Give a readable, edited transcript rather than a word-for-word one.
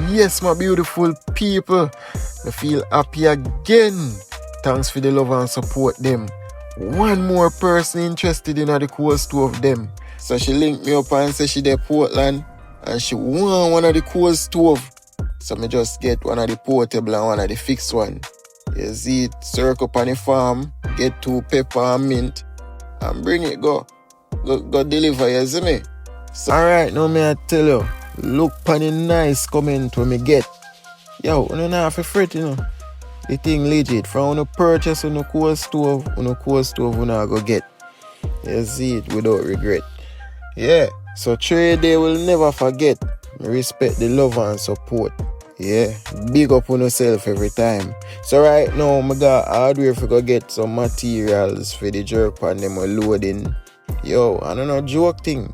Yes, my beautiful people, I feel happy again. Thanks for the love and support them. One more person interested in the cold stove them. So she linked me up and said she there Portland and she want one of the cold stove. So me just get one of the portable and one of the fixed one. You see it, circle up on the farm, get 2 pepper and mint and bring it go deliver, you see me? So, alright, now me I tell you, look on the nice comment when me get. Yo, you don't have to fret, you know. The thing legit. From when you purchase on a cold stove, you not go get. You see it without regret. Yeah, so trade day will never forget. Me respect the love and support. Yeah, big up on yourself every time. So right now, I got hardware for go get some materials for the jerk pan them loading. Yo, I don't know joke thing.